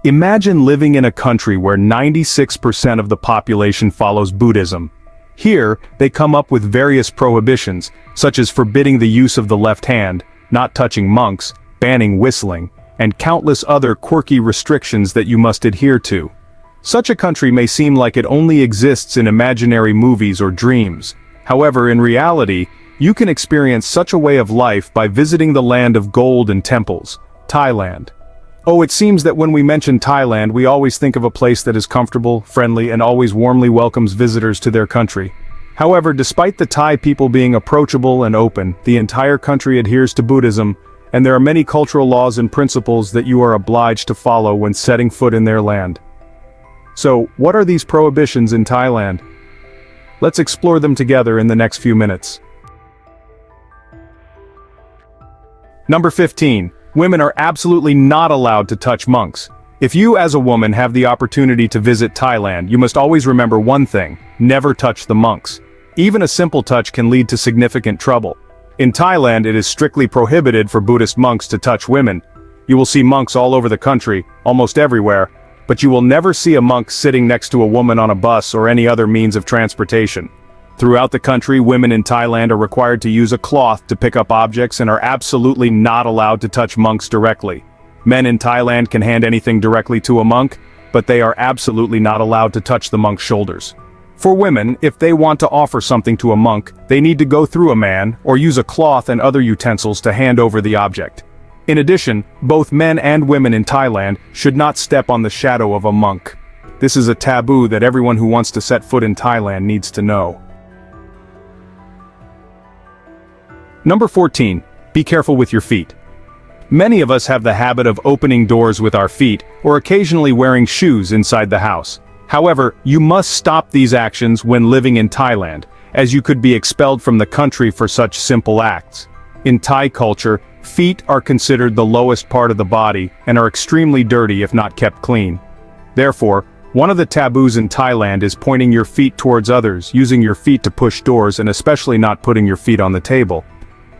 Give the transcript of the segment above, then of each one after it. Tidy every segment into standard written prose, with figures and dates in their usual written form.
Imagine living in a country where 96% of the population follows Buddhism. Here, they come up with various prohibitions, such as forbidding the use of the left hand, not touching monks, banning whistling, and countless other quirky restrictions that you must adhere to. Such a country may seem like it only exists in imaginary movies or dreams. However, in reality, you can experience such a way of life by visiting the land of gold and temples, Thailand. Oh, it seems that when we mention Thailand, we always think of a place that is comfortable, friendly, and always warmly welcomes visitors to their country. However, despite the Thai people being approachable and open, the entire country adheres to Buddhism, and there are many cultural laws and principles that you are obliged to follow when setting foot in their land. So, what are these prohibitions in Thailand? Let's explore them together in the next few minutes. Number 15. Women are absolutely not allowed to touch monks. If you as a woman have the opportunity to visit Thailand, you must always remember one thing: never touch the monks. Even a simple touch can lead to significant trouble. In Thailand, it is strictly prohibited for Buddhist monks to touch women. You will see monks all over the country, almost everywhere, but you will never see a monk sitting next to a woman on a bus or any other means of transportation. Throughout the country, women in Thailand are required to use a cloth to pick up objects and are absolutely not allowed to touch monks directly. Men in Thailand can hand anything directly to a monk, but they are absolutely not allowed to touch the monk's shoulders. For women, if they want to offer something to a monk, they need to go through a man or use a cloth and other utensils to hand over the object. In addition, both men and women in Thailand should not step on the shadow of a monk. This is a taboo that everyone who wants to set foot in Thailand needs to know. Number 14. Be careful with your feet. Many of us have the habit of opening doors with our feet, or occasionally wearing shoes inside the house. However, you must stop these actions when living in Thailand, as you could be expelled from the country for such simple acts. In Thai culture, feet are considered the lowest part of the body and are extremely dirty if not kept clean. Therefore, one of the taboos in Thailand is pointing your feet towards others, using your feet to push doors, and especially not putting your feet on the table.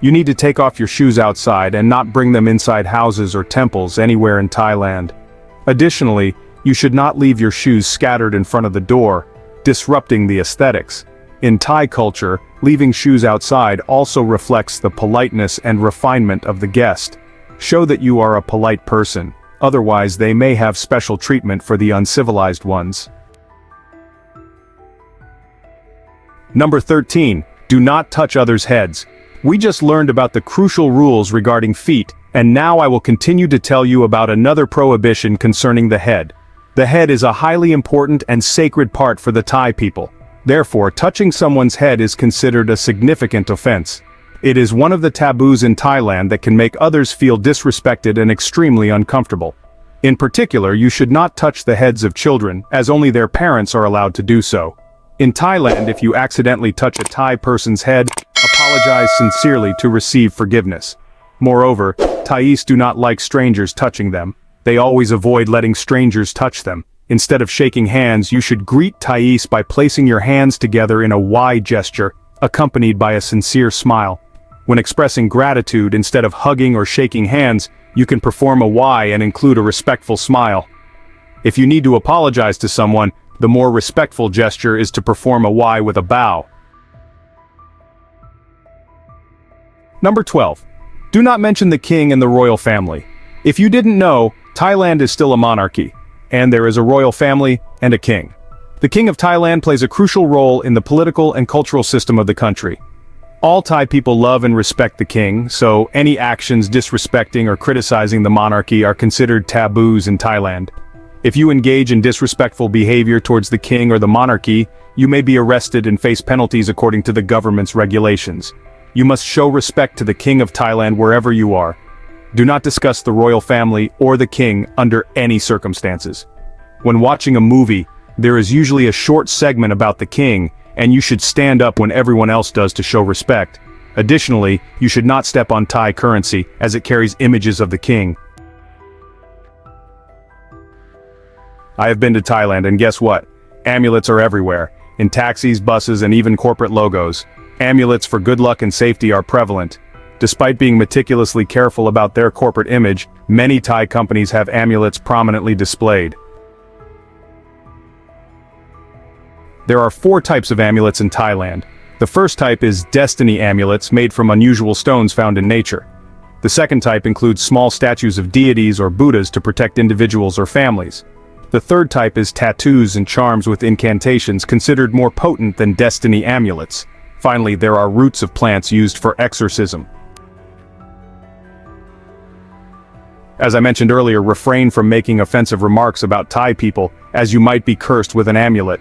You need to take off your shoes outside and not bring them inside houses or temples anywhere in Thailand. Additionally, you should not leave your shoes scattered in front of the door, disrupting the aesthetics. In Thai culture, leaving shoes outside also reflects the politeness and refinement of the guest. Show that you are a polite person, otherwise they may have special treatment for the uncivilized ones. Number 13. Do not touch others' heads. We just learned about the crucial rules regarding feet, and now I will continue to tell you about another prohibition concerning the head. The head is a highly important and sacred part for the Thai people. Therefore, touching someone's head is considered a significant offense. It is one of the taboos in Thailand that can make others feel disrespected and extremely uncomfortable. In particular, you should not touch the heads of children, as only their parents are allowed to do so. In Thailand, if you accidentally touch a Thai person's head, apologize sincerely to receive forgiveness. Moreover, Thais do not like strangers touching them. They always avoid letting strangers touch them. Instead of shaking hands, you should greet Thais by placing your hands together in a Y gesture, accompanied by a sincere smile. When expressing gratitude, instead of hugging or shaking hands, you can perform a Y and include a respectful smile. If you need to apologize to someone, the more respectful gesture is to perform a Y with a bow. Number 12. Do not mention the king and the royal family. If you didn't know, Thailand is still a monarchy, and there is a royal family and a king. The king of Thailand plays a crucial role in the political and cultural system of the country. All Thai people love and respect the king, so any actions disrespecting or criticizing the monarchy are considered taboos in Thailand. If you engage in disrespectful behavior towards the king or the monarchy, you may be arrested and face penalties according to the government's regulations. You must show respect to the king of Thailand wherever you are. Do not discuss the royal family or the king under any circumstances. When watching a movie, there is usually a short segment about the king, and you should stand up when everyone else does to show respect. Additionally, you should not step on Thai currency, as it carries images of the king. I have been to Thailand, and guess what? Amulets are everywhere, in taxis, buses, and even corporate logos. Amulets for good luck and safety are prevalent. Despite being meticulously careful about their corporate image, many Thai companies have amulets prominently displayed. There are 4 types of amulets in Thailand. The first type is destiny amulets made from unusual stones found in nature. The second type includes small statues of deities or Buddhas to protect individuals or families. The third type is tattoos and charms with incantations considered more potent than destiny amulets. Finally, there are roots of plants used for exorcism. As I mentioned earlier, refrain from making offensive remarks about Thai people, as you might be cursed with an amulet.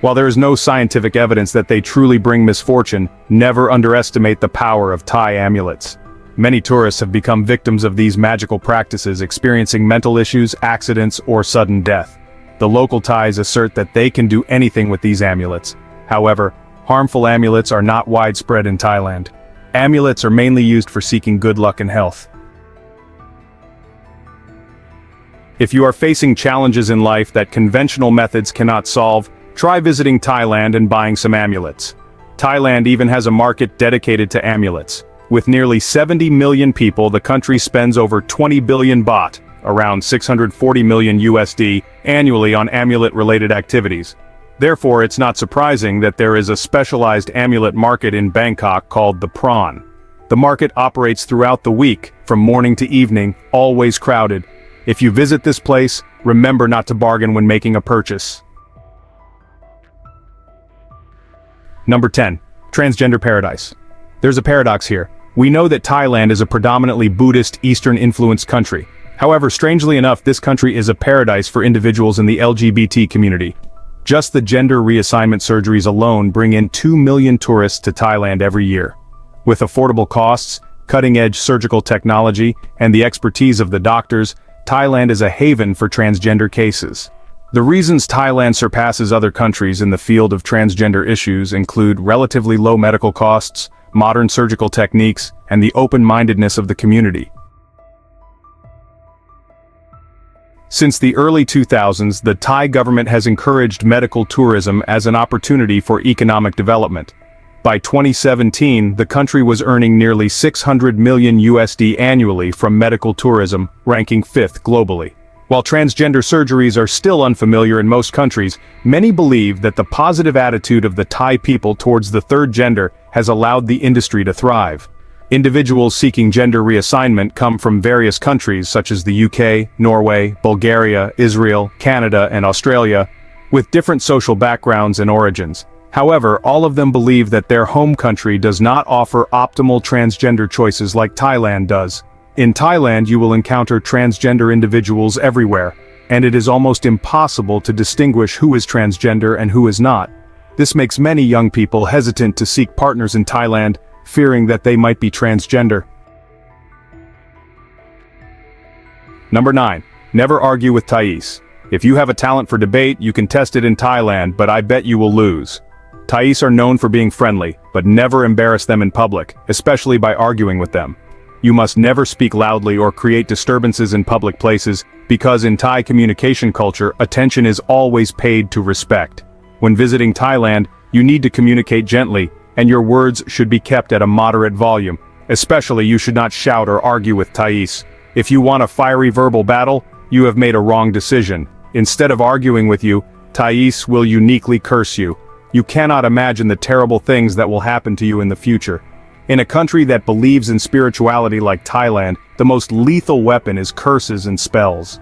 While there is no scientific evidence that they truly bring misfortune, never underestimate the power of Thai amulets. Many tourists have become victims of these magical practices, experiencing mental issues, accidents, or sudden death. The local Thais assert that they can do anything with these amulets. However, harmful amulets are not widespread in Thailand. Amulets are mainly used for seeking good luck and health. If you are facing challenges in life that conventional methods cannot solve, try visiting Thailand and buying some amulets. Thailand even has a market dedicated to amulets. With nearly 70 million people, the country spends over 20 billion baht, around 640 million USD, annually on amulet-related activities. Therefore, it's not surprising that there is a specialized amulet market in Bangkok called the Prawn. The market operates throughout the week, from morning to evening, always crowded. If you visit this place, remember not to bargain when making a purchase. Number 10. Transgender paradise. There's a paradox here. We know that Thailand is a predominantly Buddhist, Eastern-influenced country. However, strangely enough, this country is a paradise for individuals in the LGBT community. Just the gender reassignment surgeries alone bring in 2 million tourists to Thailand every year. With affordable costs, cutting-edge surgical technology, and the expertise of the doctors, Thailand is a haven for transgender cases. The reasons Thailand surpasses other countries in the field of transgender issues include relatively low medical costs, modern surgical techniques, and the open-mindedness of the community. Since the early 2000s, the Thai government has encouraged medical tourism as an opportunity for economic development. By 2017, the country was earning nearly 600 million USD annually from medical tourism, ranking 5th globally. While transgender surgeries are still unfamiliar in most countries, many believe that the positive attitude of the Thai people towards the third gender has allowed the industry to thrive. Individuals seeking gender reassignment come from various countries such as the UK, Norway, Bulgaria, Israel, Canada, and Australia, with different social backgrounds and origins. However, all of them believe that their home country does not offer optimal transgender choices like Thailand does. In Thailand, you will encounter transgender individuals everywhere, and it is almost impossible to distinguish who is transgender and who is not. This makes many young people hesitant to seek partners in Thailand, fearing that they might be transgender. Number 9. Never argue with Thais. If you have a talent for debate, you can test it in Thailand, but I bet you will lose. Thais are known for being friendly, but never embarrass them in public, especially by arguing with them. You must never speak loudly or create disturbances in public places, because in Thai communication culture, attention is always paid to respect. When visiting Thailand, you need to communicate gently, and your words should be kept at a moderate volume. Especially, you should not shout or argue with Thais. If you want a fiery verbal battle, you have made a wrong decision. Instead of arguing with you, Thais will uniquely curse you. You cannot imagine the terrible things that will happen to you in the future. In a country that believes in spirituality like Thailand, the most lethal weapon is curses and spells.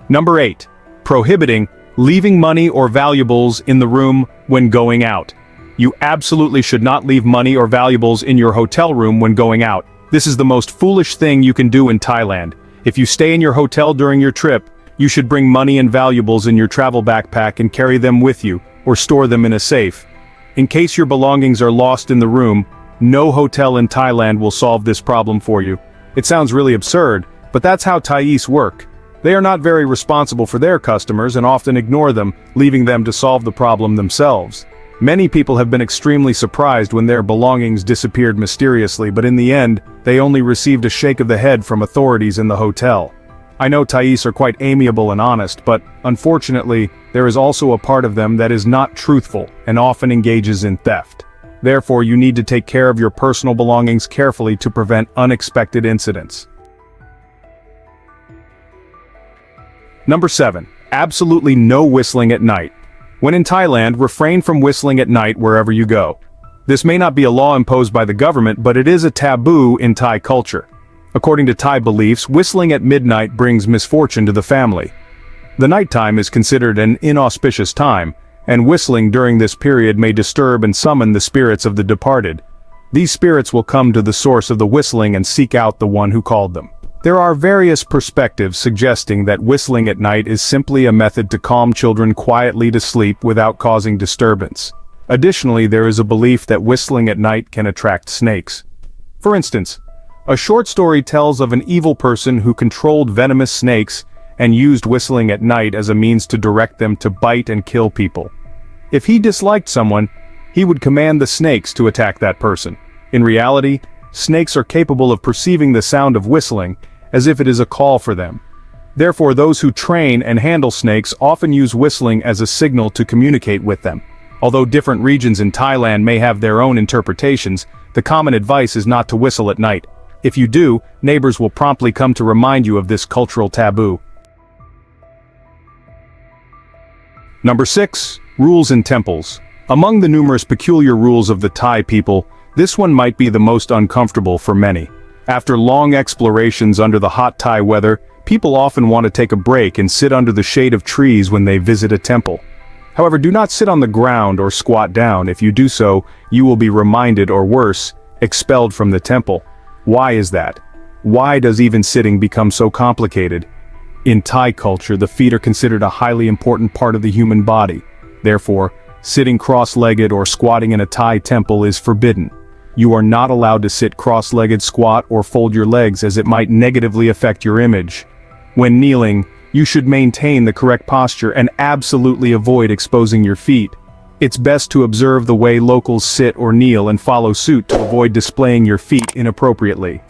Number 8. Prohibiting leaving money or valuables in the room when going out. You absolutely should not leave money or valuables in your hotel room when going out. This is the most foolish thing you can do in Thailand. If you stay in your hotel during your trip, you should bring money and valuables in your travel backpack and carry them with you, or store them in a safe. In case your belongings are lost in the room, no hotel in Thailand will solve this problem for you. It sounds really absurd, but that's how Thais work. They are not very responsible for their customers and often ignore them, leaving them to solve the problem themselves. Many people have been extremely surprised when their belongings disappeared mysteriously, but in the end, they only received a shake of the head from authorities in the hotel. I know Thais are quite amiable and honest, but, unfortunately, there is also a part of them that is not truthful and often engages in theft. Therefore, you need to take care of your personal belongings carefully to prevent unexpected incidents. Number 7. Absolutely no whistling at night. When in Thailand, refrain from whistling at night wherever you go. This may not be a law imposed by the government, but it is a taboo in Thai culture. According to Thai beliefs, whistling at midnight brings misfortune to the family. The nighttime is considered an inauspicious time, and whistling during this period may disturb and summon the spirits of the departed. These spirits will come to the source of the whistling and seek out the one who called them. There are various perspectives suggesting that whistling at night is simply a method to calm children quietly to sleep without causing disturbance. Additionally, there is a belief that whistling at night can attract snakes. For instance, a short story tells of an evil person who controlled venomous snakes and used whistling at night as a means to direct them to bite and kill people. If he disliked someone, he would command the snakes to attack that person. In reality, snakes are capable of perceiving the sound of whistling as if it is a call for them. Therefore, those who train and handle snakes often use whistling as a signal to communicate with them. Although different regions in Thailand may have their own interpretations, the common advice is not to whistle at night. If you do, neighbors will promptly come to remind you of this cultural taboo. Number 6. Rules in temples. Among the numerous peculiar rules of the Thai people, this one might be the most uncomfortable for many. After long explorations under the hot Thai weather, people often want to take a break and sit under the shade of trees when they visit a temple. However, do not sit on the ground or squat down. If you do so, you will be reminded, or worse, expelled from the temple. Why is that? Why does even sitting become so complicated? In Thai culture, the feet are considered a highly important part of the human body. Therefore, sitting cross-legged or squatting in a Thai temple is forbidden. You are not allowed to sit cross-legged, squat, or fold your legs as it might negatively affect your image. When kneeling, you should maintain the correct posture and absolutely avoid exposing your feet. It's best to observe the way locals sit or kneel and follow suit to avoid displaying your feet inappropriately.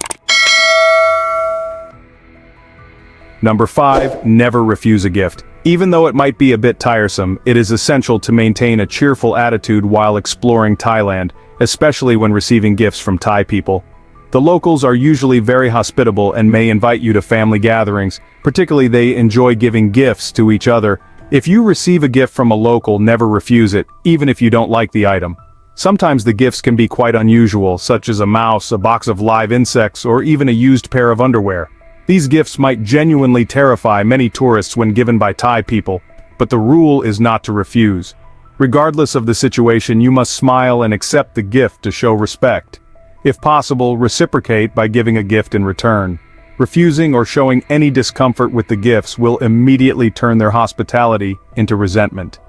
Number 5. Never refuse a gift. Even though it might be a bit tiresome, it is essential to maintain a cheerful attitude while exploring Thailand, especially when receiving gifts from Thai people. The locals are usually very hospitable and may invite you to family gatherings, particularly they enjoy giving gifts to each other. If you receive a gift from a local, never refuse it, even if you don't like the item. Sometimes the gifts can be quite unusual, such as a mouse, a box of live insects, or even a used pair of underwear. These gifts might genuinely terrify many tourists when given by Thai people, but the rule is not to refuse. Regardless of the situation, you must smile and accept the gift to show respect. If possible, reciprocate by giving a gift in return. Refusing or showing any discomfort with the gifts will immediately turn their hospitality into resentment.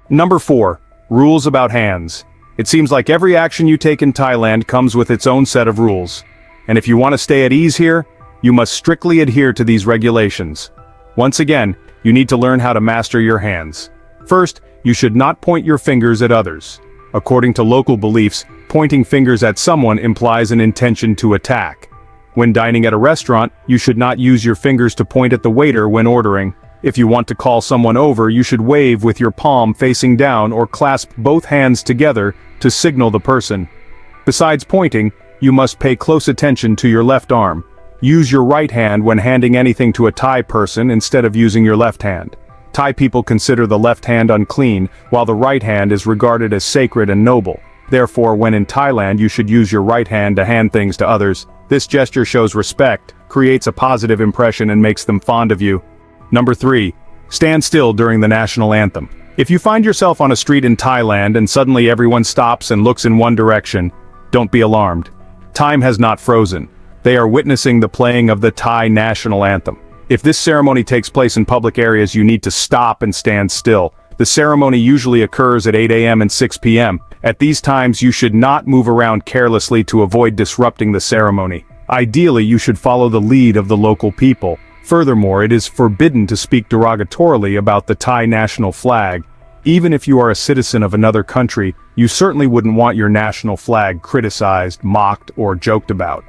Number 4. Rules about hands. It seems like every action you take in Thailand comes with its own set of rules. And if you want to stay at ease here, you must strictly adhere to these regulations. Once again, you need to learn how to master your hands. First, you should not point your fingers at others. According to local beliefs, pointing fingers at someone implies an intention to attack. When dining at a restaurant, you should not use your fingers to point at the waiter when ordering. If you want to call someone over, you should wave with your palm facing down or clasp both hands together to signal the person. Besides pointing, you must pay close attention to your left arm. Use your right hand when handing anything to a Thai person instead of using your left hand. Thai people consider the left hand unclean, while the right hand is regarded as sacred and noble. Therefore, when in Thailand, you should use your right hand to hand things to others. This gesture shows respect, creates a positive impression, and makes them fond of you. Number 3. Stand still during the national anthem. If you find yourself on a street in Thailand and suddenly everyone stops and looks in one direction, don't be alarmed. Time has not frozen. They are witnessing the playing of the Thai national anthem. If this ceremony takes place in public areas, you need to stop and stand still. The ceremony usually occurs at 8 a.m. and 6 p.m. At these times, you should not move around carelessly to avoid disrupting the ceremony. Ideally, you should follow the lead of the local people. Furthermore, it is forbidden to speak derogatorily about the Thai national flag. Even if you are a citizen of another country, you certainly wouldn't want your national flag criticized, mocked, or joked about.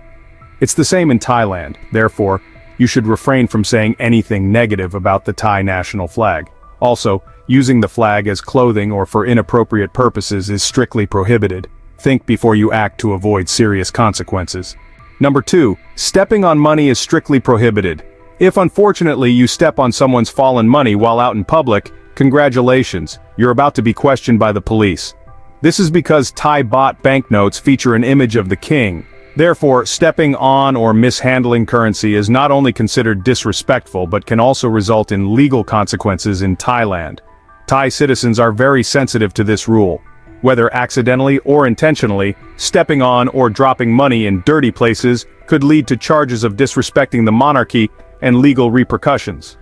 It's the same in Thailand. Therefore, you should refrain from saying anything negative about the Thai national flag. Also, Using the flag as clothing or for inappropriate purposes is strictly prohibited. Think before you act to avoid serious consequences. Number 2, stepping on money is strictly prohibited. If unfortunately you step on someone's fallen money while out in public, congratulations, you're about to be questioned by the police. This is because Thai baht banknotes feature an image of the king. Therefore, stepping on or mishandling currency is not only considered disrespectful but can also result in legal consequences in Thailand. Thai citizens are very sensitive to this rule. Whether accidentally or intentionally, stepping on or dropping money in dirty places could lead to charges of disrespecting the monarchy and legal repercussions.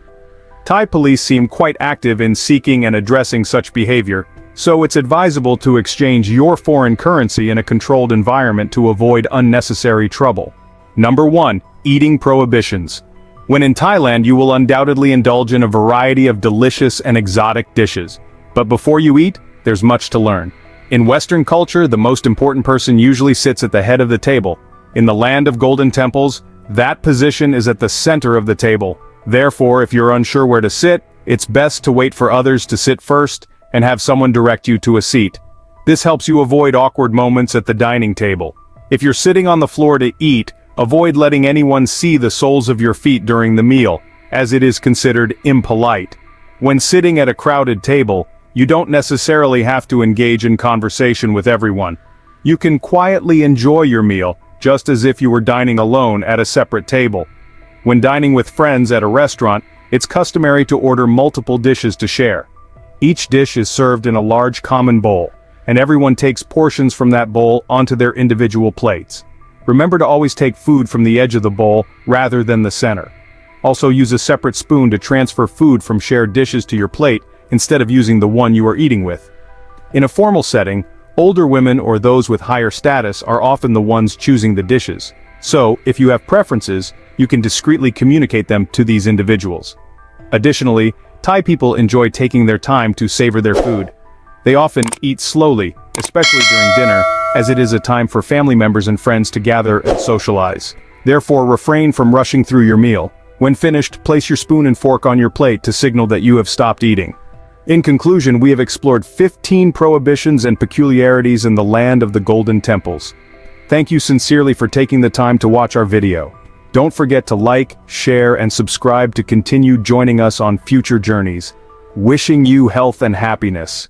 Thai police seem quite active in seeking and addressing such behavior, so it's advisable to exchange your foreign currency in a controlled environment to avoid unnecessary trouble. Number 1, eating prohibitions. When in Thailand, you will undoubtedly indulge in a variety of delicious and exotic dishes. But before you eat, there's much to learn. In Western culture, the most important person usually sits at the head of the table. In the land of golden temples, that position is at the center of the table. Therefore, if you're unsure where to sit, it's best to wait for others to sit first and have someone direct you to a seat. This helps you avoid awkward moments at the dining table. If you're sitting on the floor to eat, avoid letting anyone see the soles of your feet during the meal, as it is considered impolite. When sitting at a crowded table, you don't necessarily have to engage in conversation with everyone. You can quietly enjoy your meal, just as if you were dining alone at a separate table. When dining with friends at a restaurant, it's customary to order multiple dishes to share. Each dish is served in a large common bowl, and everyone takes portions from that bowl onto their individual plates. Remember to always take food from the edge of the bowl rather than the center. Also use a separate spoon to transfer food from shared dishes to your plate instead of using the one you are eating with. In a formal setting, older women or those with higher status are often the ones choosing the dishes. So, if you have preferences, you can discreetly communicate them to these individuals. Additionally, Thai people enjoy taking their time to savor their food. They often eat slowly, especially during dinner, as it is a time for family members and friends to gather and socialize. Therefore, refrain from rushing through your meal. When finished, place your spoon and fork on your plate to signal that you have stopped eating. In conclusion, we have explored 15 prohibitions and peculiarities in the land of the Golden Temples. Thank you sincerely for taking the time to watch our video. Don't forget to like, share, and subscribe to continue joining us on future journeys. Wishing you health and happiness.